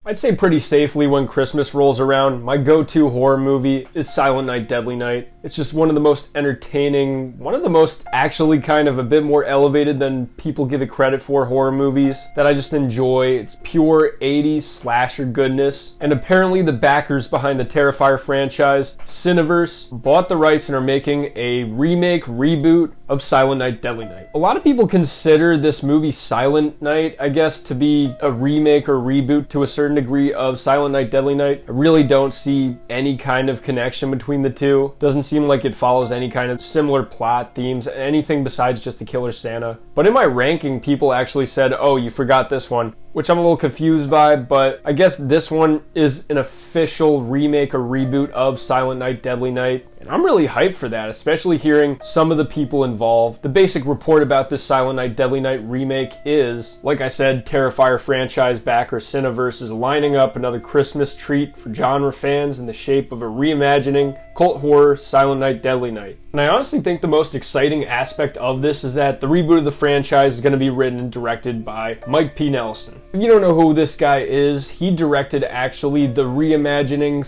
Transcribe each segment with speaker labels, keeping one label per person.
Speaker 1: I'd say pretty safely when Christmas rolls around, my go-to horror movie is Silent Night, Deadly Night. It's just one of the most entertaining, one of the most actually kind of a bit more elevated than people give it credit for horror movies that I just enjoy. It's pure 80s slasher goodness. And apparently the backers behind the Terrifier franchise, Cineverse, bought the rights and are making a remake, reboot of Silent Night, Deadly Night. A lot of people consider this movie Silent Night, I guess, to be a remake or reboot to a certain degree of Silent Night, Deadly Night. I really don't see any kind of connection between the two. Doesn't seem like it follows any kind of similar plot themes, anything besides just the killer Santa. But in my ranking, people actually said, oh, you forgot this one, which I'm a little confused by, but I guess this one is an official remake or reboot of Silent Night, Deadly Night. And I'm really hyped for that, especially hearing some of the people involved. The basic report about this Silent Night, Deadly Night remake is, like I said, Terrifier franchise backer Cineverse is lining up another Christmas treat for genre fans in the shape of a reimagining cult horror Silent Night, Deadly Night. And I honestly think the most exciting aspect of this is that the reboot of the franchise is going to be written and directed by Mike P. Nelson. If you don't know who this guy is, he directed actually the reimagining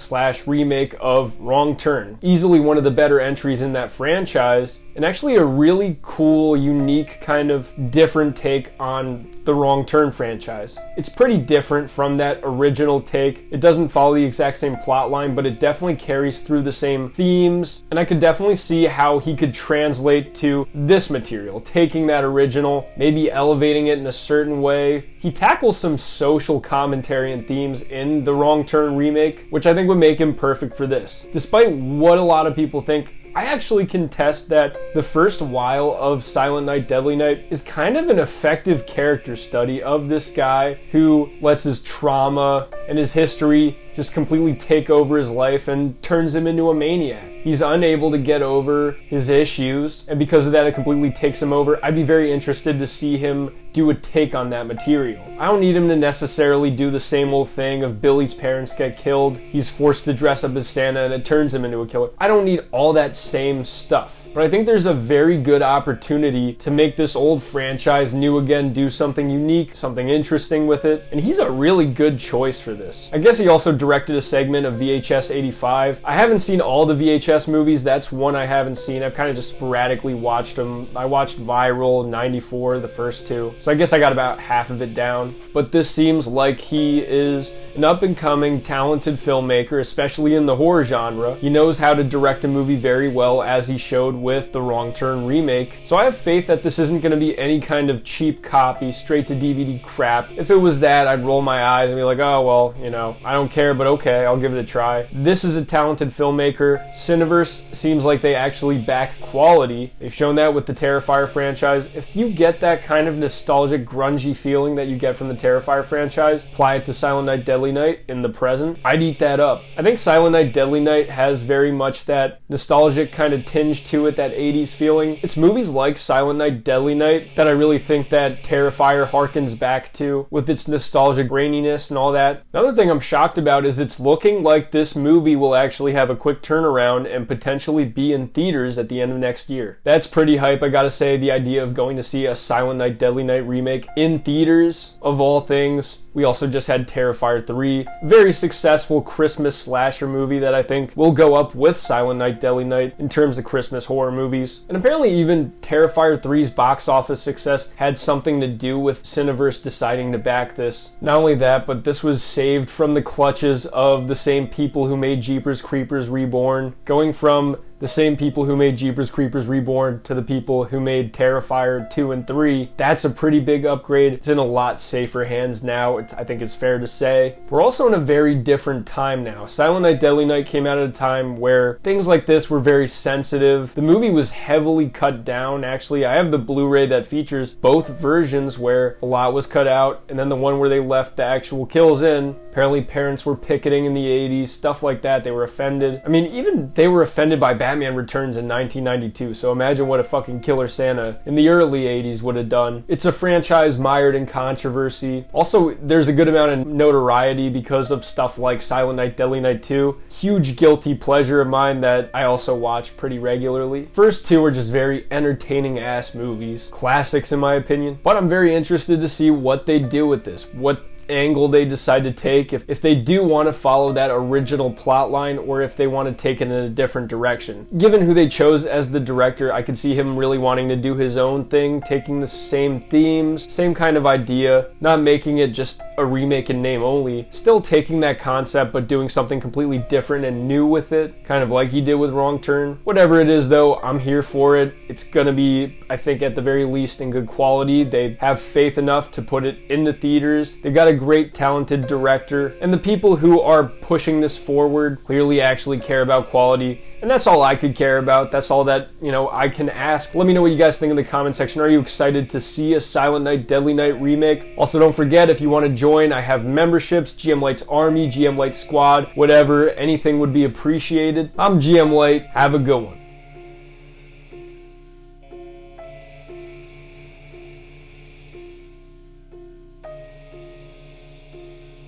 Speaker 1: / remake of Wrong Turn. Easily one of the better entries in that franchise, and actually a really cool, unique, kind of different take on the Wrong Turn franchise. It's pretty different from that original take. It doesn't follow the exact same plot line, but it definitely carries through the same themes, and I could definitely see how he could translate to this material, taking that original, maybe elevating it in a certain way. He tackles some social commentary and themes in the Wrong Turn remake, which I think would make him perfect for this. Despite what a lot of people think, I actually contest that the first while of Silent Night, Deadly Night is kind of an effective character study of this guy who lets his trauma and his history just completely take over his life and turns him into a maniac. He's unable to get over his issues, and because of that, it completely takes him over. I'd be very interested to see him do a take on that material. I don't need him to necessarily do the same old thing of Billy's parents get killed, he's forced to dress up as Santa, and it turns him into a killer. I don't need all that same stuff. But I think there's a very good opportunity to make this old franchise new again, do something unique, something interesting with it, and he's a really good choice for this. I guess he also directed a segment of VHS 85. I haven't seen all the VHS movies, that's one I haven't seen. I've kind of just sporadically watched them. I watched Viral, 94, the first two, so I guess I got about half of it down. But this seems like he is an up-and-coming, talented filmmaker, especially in the horror genre. He knows how to direct a movie very well, as he showed with the Wrong Turn remake. So I have faith that this isn't going to be any kind of cheap copy, straight to DVD crap. If it was that, I'd roll my eyes and be like, oh, well, you know, I don't care, but okay, I'll give it a try. This is a talented filmmaker. Cineverse seems like they actually back quality. They've shown that with the Terrifier franchise. If you get that kind of nostalgic, grungy feeling that you get from the Terrifier franchise, apply it to Silent Night, Deadly Night in the present, I'd eat that up. I think Silent Night, Deadly Night has very much that nostalgic kind of tinge to it, that 80s feeling. It's movies like Silent Night, Deadly Night that I really think that Terrifier harkens back to with its nostalgic graininess and all that. Another thing I'm shocked about is it's looking like this movie will actually have a quick turnaround and potentially be in theaters at the end of next year. That's pretty hype, I gotta say. The idea of going to see a Silent Night, Deadly Night remake in theaters, of all things. We also just had Terrifier 3, very successful Christmas slasher movie that I think will go up with Silent Night, Deadly Night in terms of Christmas horror movies. And apparently even Terrifier 3's box office success had something to do with Cineverse deciding to back this. Not only that, but this was saved from the clutches of the same people who made Jeepers Creepers Reborn, going from the same people who made Jeepers Creepers Reborn to the people who made Terrifier 2 and 3. That's a pretty big upgrade. It's in a lot safer hands now, I think it's fair to say. We're also in a very different time now. Silent Night, Deadly Night came out at a time where things like this were very sensitive. The movie was heavily cut down, actually. I have the Blu-ray that features both versions where a lot was cut out, and then the one where they left the actual kills in. Apparently parents were picketing in the 80s, stuff like that. They were offended. I mean, even they were offended by Batman Returns in 1992, so imagine what a fucking Killer Santa in the early 80s would have done. It's a franchise mired in controversy. Also, there's a good amount of notoriety because of stuff like Silent Night, Deadly Night 2. Huge guilty pleasure of mine that I also watch pretty regularly. First two are just very entertaining ass movies. Classics in my opinion. But I'm very interested to see what they do with this. What angle they decide to take, if they do want to follow that original plot line or if they want to take it in a different direction. Given who they chose as the director, I could see him really wanting to do his own thing, taking the same themes, same kind of idea, not making it just a remake in name only, still taking that concept but doing something completely different and new with it, kind of like he did with Wrong Turn. Whatever it is though, I'm here for it. It's gonna be, I think, at the very least in good quality. They have faith enough to put it into theaters. They got a great talented director, and the people who are pushing this forward clearly actually care about quality, and that's all I could care about. That's all that, I can ask. Let me know what you guys think in the comment section. Are you excited to see a Silent Night, Deadly Night remake? Also, don't forget, if you want to join, I have memberships, GM Light's Army, GM Light Squad, whatever, anything would be appreciated. I'm GM Light. Have a good one.